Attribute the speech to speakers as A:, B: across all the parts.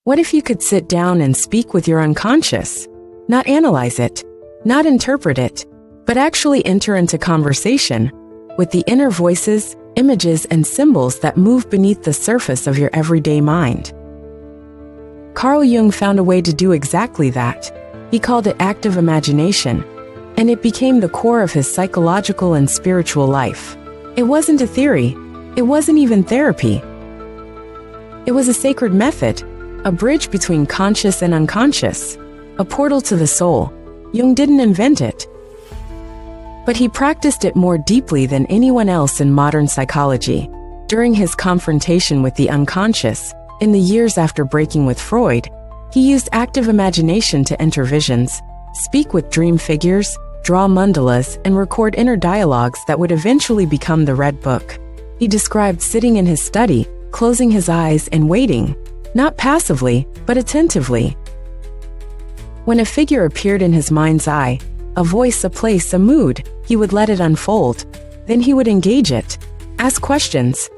A: What if you could sit down and speak with your unconscious? Not analyze it, not interpret it, but actually enter into conversation with the inner voices, images, and symbols that move beneath the surface of your everyday mind. Carl Jung found a way to do exactly that. He called it active imagination, and it became the core of his psychological and spiritual life. It wasn't a theory. It wasn't even therapy. It was a sacred method, a bridge between conscious and unconscious, a portal to the soul. Jung didn't invent it, but he practiced it more deeply than anyone else in modern psychology. During his confrontation with the unconscious, in the years after breaking with Freud, he used active imagination to enter visions, speak with dream figures, draw mandalas, and record inner dialogues that would eventually become the Red Book. He described sitting in his study, closing his eyes and waiting, not passively, but attentively. When a figure appeared in his mind's eye, a voice, a place, a mood, he would let it unfold. Then he would engage it, ask questions,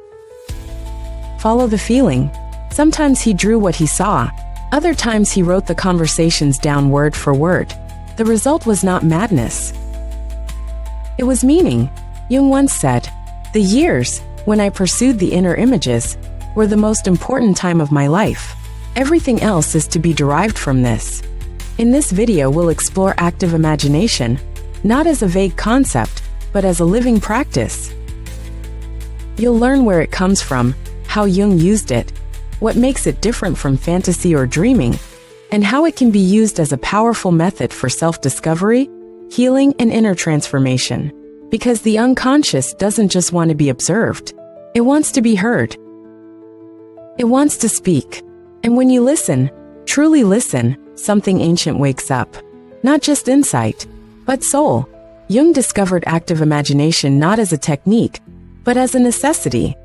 A: follow the feeling. Sometimes he drew what he saw. Other times he wrote the conversations down word for word. The result was not madness. It was meaning. Jung once said, "The years when I pursued the inner images were the most important time of my life. Everything else is to be derived from this." In this video, we'll explore active imagination, not as a vague concept, but as a living practice. You'll learn where it comes from, how Jung used it, what makes it different from fantasy or dreaming, and how it can be used as a powerful method for self-discovery, healing, and inner transformation. Because the unconscious doesn't just want to be observed. It wants to be heard. It wants to speak. And when you listen, truly listen, something ancient wakes up. Not just insight, but soul. Jung discovered active imagination not as a technique, but as a necessity.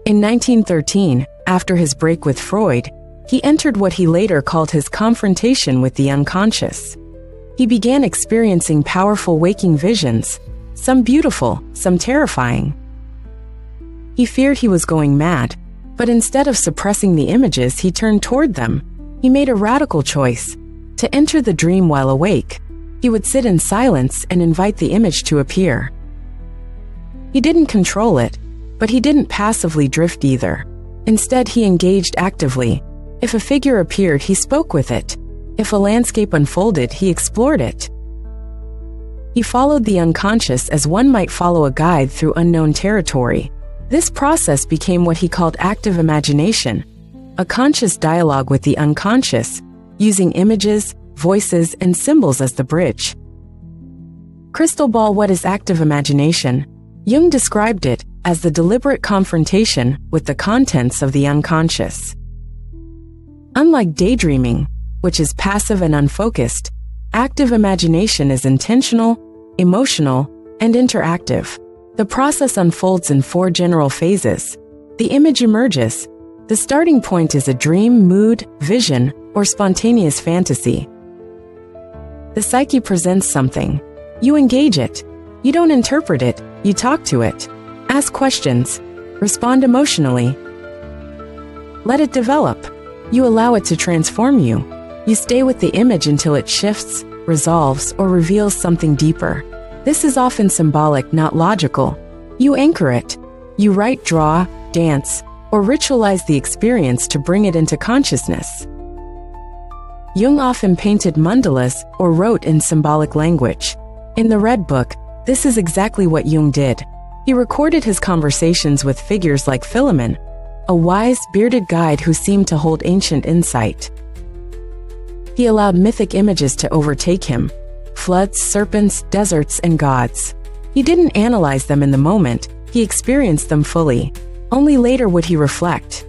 A: In 1913, after his break with Freud, he entered what he later called his confrontation with the unconscious. He began experiencing powerful waking visions, some beautiful, some terrifying. He feared he was going mad, but instead of suppressing the images, he turned toward them. He made a radical choice, to enter the dream while awake. He would sit in silence and invite the image to appear. He didn't control it, but he didn't passively drift either. Instead, he engaged actively. If a figure appeared, he spoke with it. If a landscape unfolded, he explored it. He followed the unconscious as one might follow a guide through unknown territory. This process became what he called active imagination, a conscious dialogue with the unconscious, using images, voices, and symbols as the bridge. Crystal ball. What is active imagination? Jung described it as the deliberate confrontation with the contents of the unconscious. Unlike daydreaming, which is passive and unfocused, active imagination is intentional, emotional, and interactive. The process unfolds in 4 general phases. The image emerges. The starting point is a dream, mood, vision, or spontaneous fantasy. The psyche presents something. You engage it. You don't interpret it, you talk to it. Ask questions. Respond emotionally. Let it develop. You allow it to transform you. You stay with the image until it shifts, resolves, or reveals something deeper. This is often symbolic, not logical. You anchor it. You write, draw, dance, or ritualize the experience to bring it into consciousness. Jung often painted mandalas or wrote in symbolic language. In the Red Book, this is exactly what Jung did. He recorded his conversations with figures like Philemon, a wise, bearded guide who seemed to hold ancient insight. He allowed mythic images to overtake him: floods, serpents, deserts, and gods. He didn't analyze them in the moment, he experienced them fully. Only later would he reflect.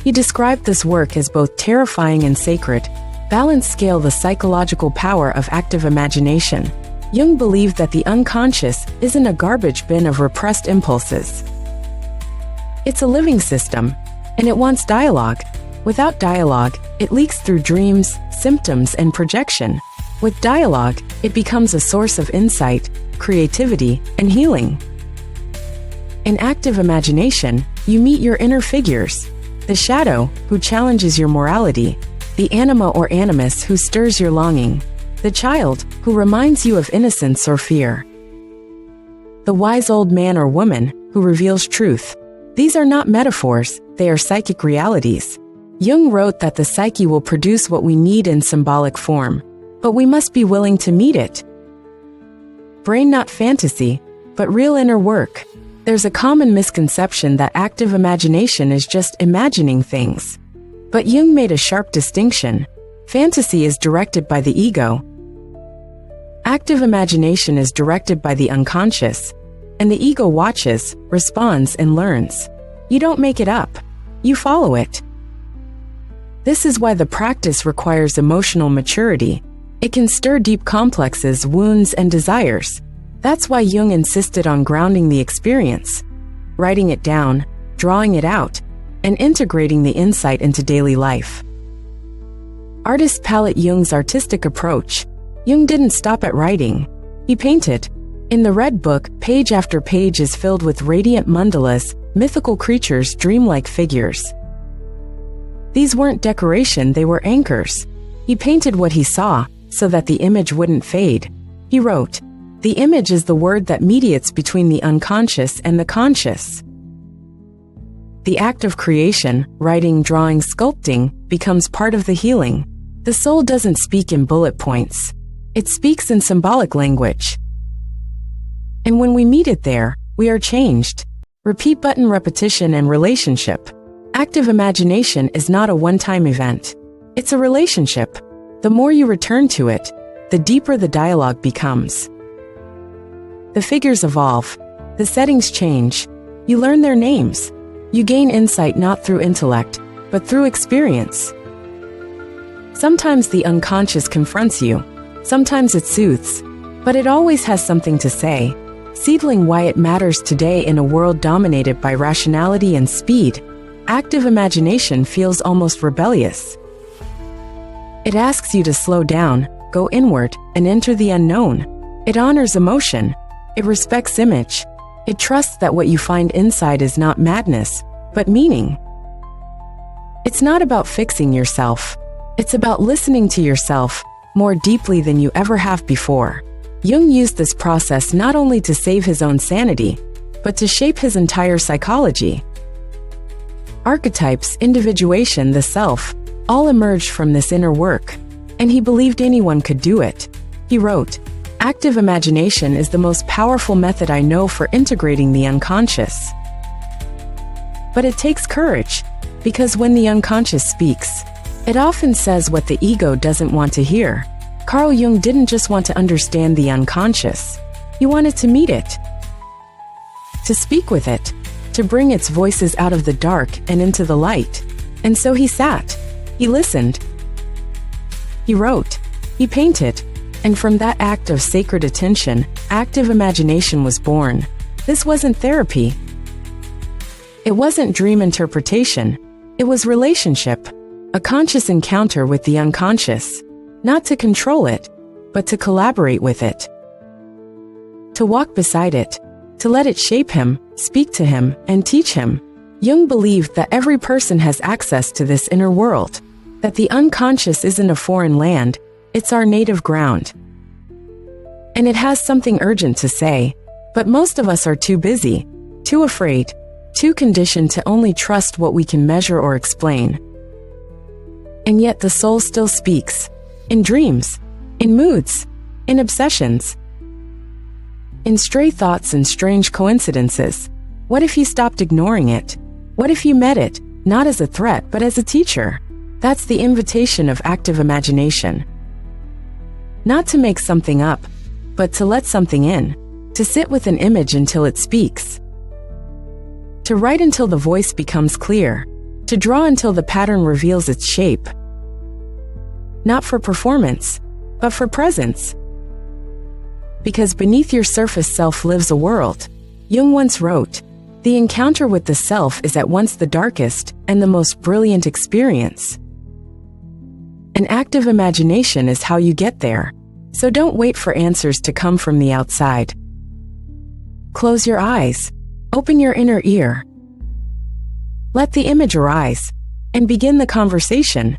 A: He described this work as both terrifying and sacred. Balance scale. The psychological power of active imagination. Jung believed that the unconscious isn't a garbage bin of repressed impulses. It's a living system, and it wants dialogue. Without dialogue, it leaks through dreams, symptoms, and projection. With dialogue, it becomes a source of insight, creativity, and healing. In active imagination, you meet your inner figures. The shadow, who challenges your morality. The anima or animus, who stirs your longing. The child, who reminds you of innocence or fear. The wise old man or woman, who reveals truth. These are not metaphors, they are psychic realities. Jung wrote that the psyche will produce what we need in symbolic form, but we must be willing to meet it. Brain not fantasy, but real inner work. There's a common misconception that active imagination is just imagining things. But Jung made a sharp distinction. Fantasy is directed by the ego. Active imagination is directed by the unconscious, and the ego watches, responds, and learns. You don't make it up. You follow it. This is why the practice requires emotional maturity. It can stir deep complexes, wounds, and desires. That's why Jung insisted on grounding the experience, writing it down, drawing it out, and integrating the insight into daily life. Artist palette. Jung's artistic approach. Jung didn't stop at writing. He painted. In the Red Book, page after page is filled with radiant mandalas, mythical creatures, dreamlike figures. These weren't decoration, they were anchors. He painted what he saw, so that the image wouldn't fade. He wrote, "The image is the word that mediates between the unconscious and the conscious." The act of creation, writing, drawing, sculpting, becomes part of the healing. The soul doesn't speak in bullet points. It speaks in symbolic language. And when we meet it there, we are changed. Repeat button repetition and relationship. Active imagination is not a one-time event. It's a relationship. The more you return to it, the deeper the dialogue becomes. The figures evolve. The settings change. You learn their names. You gain insight not through intellect, but through experience. Sometimes the unconscious confronts you. Sometimes it soothes. But it always has something to say. Seedling why it matters today in a world dominated by rationality and speed. Active imagination feels almost rebellious. It asks you to slow down, go inward, and enter the unknown. It honors emotion. It respects image. It trusts that what you find inside is not madness, but meaning. It's not about fixing yourself. It's about listening to yourself more deeply than you ever have before. Jung used this process not only to save his own sanity, but to shape his entire psychology. Archetypes, individuation, the self, all emerged from this inner work, and he believed anyone could do it. He wrote, "Active imagination is the most powerful method I know for integrating the unconscious." But it takes courage, because when the unconscious speaks, it often says what the ego doesn't want to hear. Carl Jung didn't just want to understand the unconscious. He wanted to meet it, to speak with it, to bring its voices out of the dark and into the light. And so he sat. He listened. He wrote. He painted. And from that act of sacred attention, active imagination was born. This wasn't therapy. It wasn't dream interpretation. It was relationship. A conscious encounter with the unconscious. Not to control it, but to collaborate with it. To walk beside it. To let it shape him, speak to him, and teach him. Jung believed that every person has access to this inner world. That the unconscious isn't a foreign land, it's our native ground. And it has something urgent to say, but most of us are too busy, too afraid, too conditioned to only trust what we can measure or explain. And yet the soul still speaks. In dreams, in moods, in obsessions, in stray thoughts and strange coincidences. What if you stopped ignoring it? What if you met it, not as a threat, but as a teacher? That's the invitation of active imagination. Not to make something up, but to let something in. To sit with an image until it speaks. To write until the voice becomes clear. To draw until the pattern reveals its shape. Not for performance, but for presence. Because beneath your surface self lives a world. Jung once wrote, "The encounter with the self is at once the darkest and the most brilliant experience." An active imagination is how you get there. So don't wait for answers to come from the outside. Close your eyes. Open your inner ear. Let the image arise. and begin the conversation.